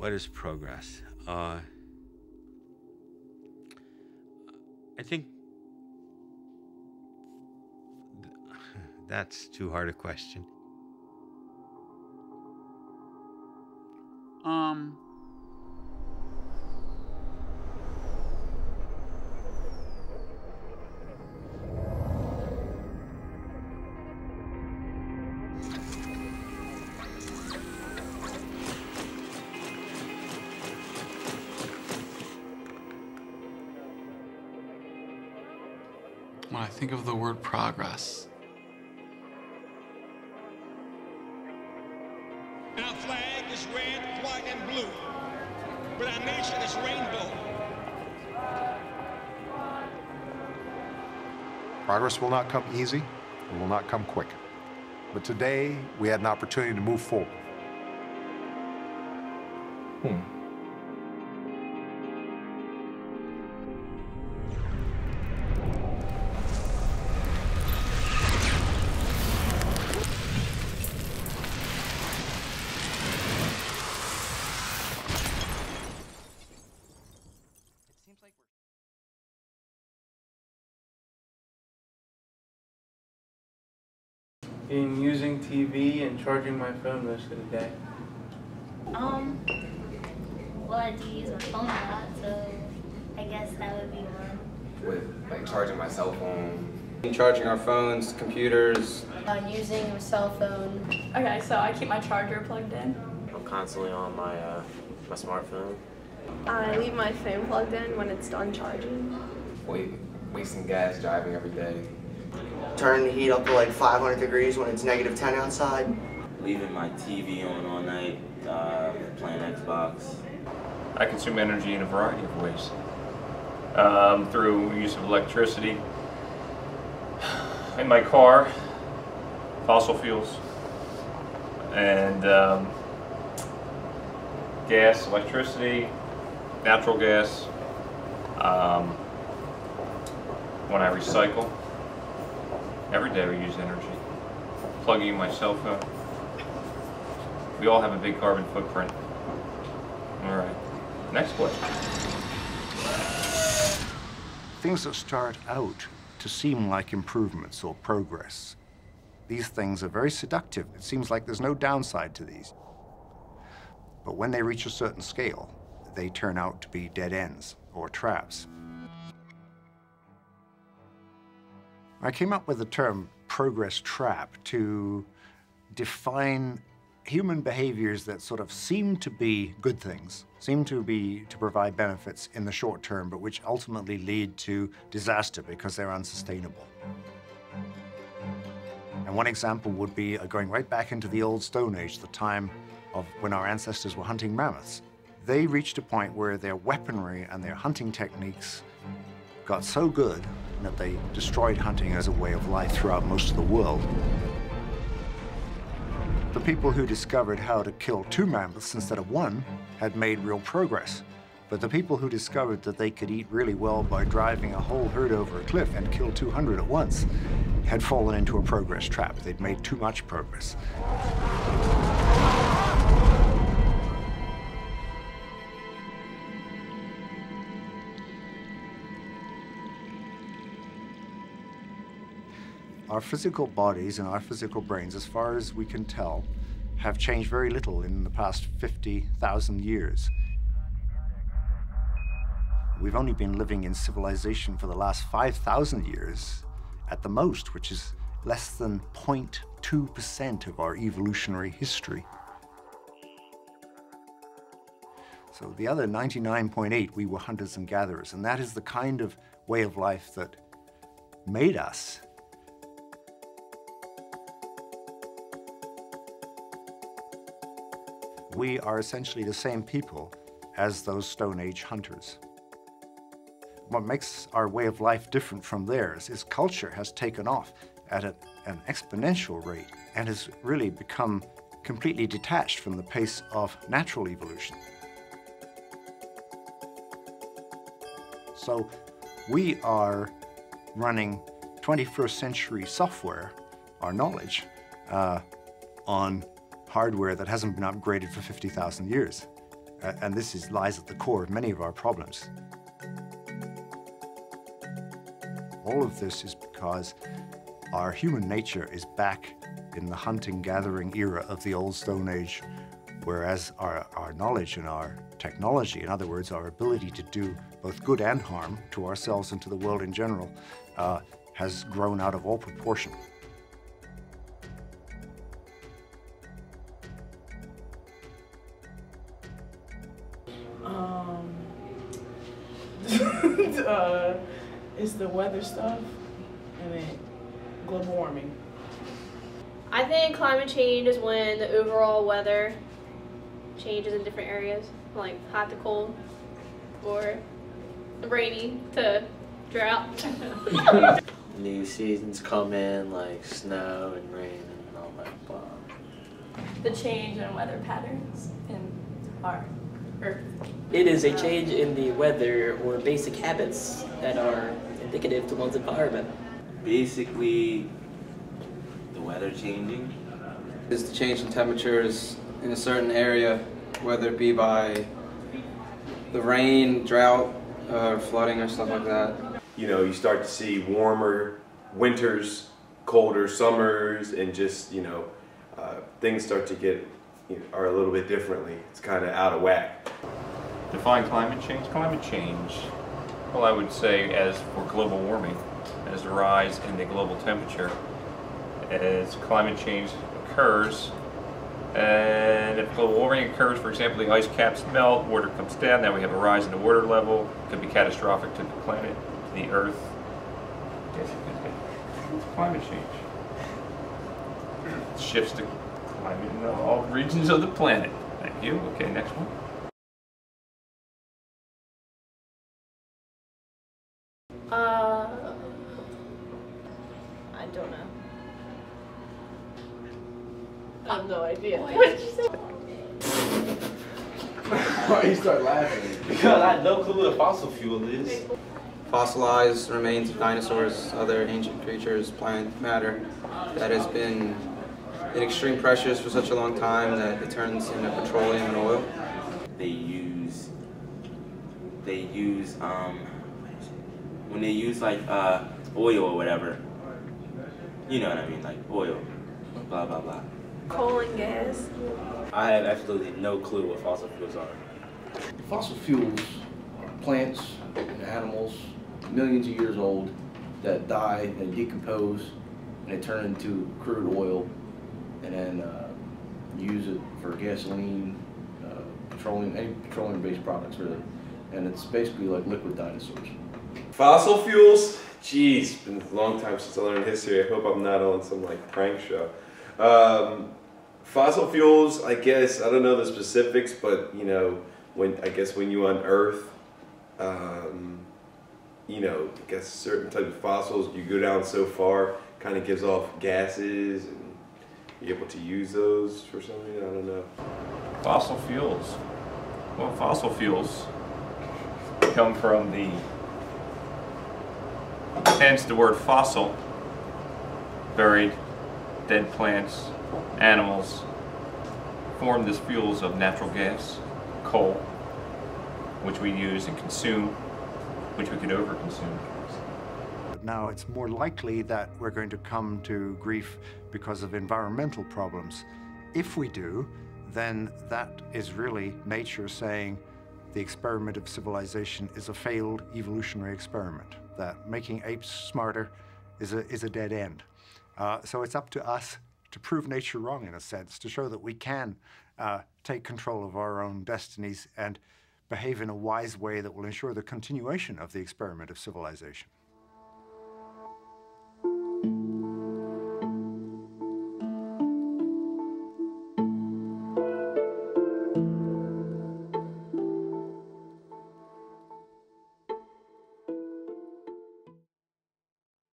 What is progress? I think that's too hard a question. When I think of the word progress, Our flag is red, white, and blue, but our nation is rainbow. Progress will not come easy, it will not come quick. But today, we had an opportunity to move forward. In using TV and charging my phone most of the day. Well, I do use my phone a lot, so I guess that would be one. With like charging my cell phone. Charging our phones, computers. Using a cell phone. Okay, so I keep my charger plugged in. I'm constantly on my smartphone. I leave my phone plugged in when it's done charging. Wasting gas driving every day. Turning the heat up to like 500 degrees when it's negative 10 outside. Leaving my TV on all night, playing Xbox. I consume energy in a variety of ways. Through use of electricity, in my car, fossil fuels, and gas, electricity, natural gas. When I recycle, every day we use energy. Plugging in my cell phone. We all have a big carbon footprint. All right, next question. Things that start out to seem like improvements or progress, these things are very seductive. It seems like there's no downside to these. But when they reach a certain scale, they turn out to be dead ends or traps. I came up with the term progress trap to define human behaviors that sort of seem to be good things, seem to provide benefits in the short term, but which ultimately lead to disaster because they're unsustainable. And one example would be going right back into the old Stone Age, the time of when our ancestors were hunting mammoths. They reached a point where their weaponry and their hunting techniques got so good that they destroyed hunting as a way of life throughout most of the world. The people who discovered how to kill 2 mammoths instead of 1 had made real progress. But the people who discovered that they could eat really well by driving a whole herd over a cliff and kill 200 at once had fallen into a progress trap. They'd made too much progress. Our physical bodies and our physical brains, as far as we can tell, have changed very little in the past 50,000 years. We've only been living in civilization for the last 5,000 years at the most, which is less than 0.2% of our evolutionary history. So the other 99.8, we were hunters and gatherers, and that is the kind of way of life that made us. We are essentially the same people as those Stone Age hunters. What makes our way of life different from theirs is culture has taken off at an exponential rate and has really become completely detached from the pace of natural evolution. So we are running 21st century software, our knowledge, on hardware that hasn't been upgraded for 50,000 years. And this lies at the core of many of our problems. All of this is because our human nature is back in the hunting-gathering era of the old Stone Age, whereas our knowledge and our technology, in other words, our ability to do both good and harm to ourselves and to the world in general, has grown out of all proportion. It's the weather stuff and then global warming. I think climate change is when the overall weather changes in different areas, like hot to cold or rainy to drought. New seasons come in, like snow and rain and all that blah. The change in weather patterns in our Earth. It is a change in the weather or basic habits that are indicative to one's environment. Basically, the weather changing. It's the change in temperatures in a certain area, whether it be by the rain, drought, flooding or stuff like that. You know, you start to see warmer winters, colder summers, and just, you know, things start to get, are a little bit differently. It's kind of out of whack. Define climate change. Climate change, well, I would say as for global warming, as the rise in the global temperature, as climate change occurs, and if global warming occurs, for example, the ice caps melt, water comes down, now we have a rise in the water level, it could be catastrophic to the planet, to the Earth. Yes, it's climate change. It shifts the climate in all regions of the planet. Thank you. Okay, next one. I don't know. I have no idea. What did you say? Why you start laughing? Because I have no clue what a fossil fuel is. Fossilized remains of dinosaurs, other ancient creatures, plant matter that has been in extreme pressures for such a long time that it turns into petroleum and oil. They use when they use like oil or whatever, you know what I mean, like oil, blah blah blah. Coal and gas. I have absolutely no clue what fossil fuels are. Fossil fuels are plants and animals, millions of years old, that die and decompose, and they turn into crude oil, and then use it for gasoline, petroleum, any petroleum-based products really. And it's basically like liquid dinosaurs. Fossil fuels? Geez, been a long time since I learned history. I hope I'm not on some like prank show. Fossil fuels, I guess, I don't know the specifics, but you know, when you unearth, you know, I guess certain types of fossils, you go down so far, kind of gives off gases, and you're able to use those for something, I don't know. Fossil fuels. Well, fossil fuels come from hence the word fossil, buried, dead plants, animals, form these fuels of natural gas, coal, which we use and consume, which we could overconsume. But now it's more likely that we're going to come to grief because of environmental problems. If we do, then that is really nature saying the experiment of civilization is a failed evolutionary experiment, that making apes smarter is a dead end. So it's up to us to prove nature wrong, in a sense, to show that we can take control of our own destinies and behave in a wise way that will ensure the continuation of the experiment of civilization.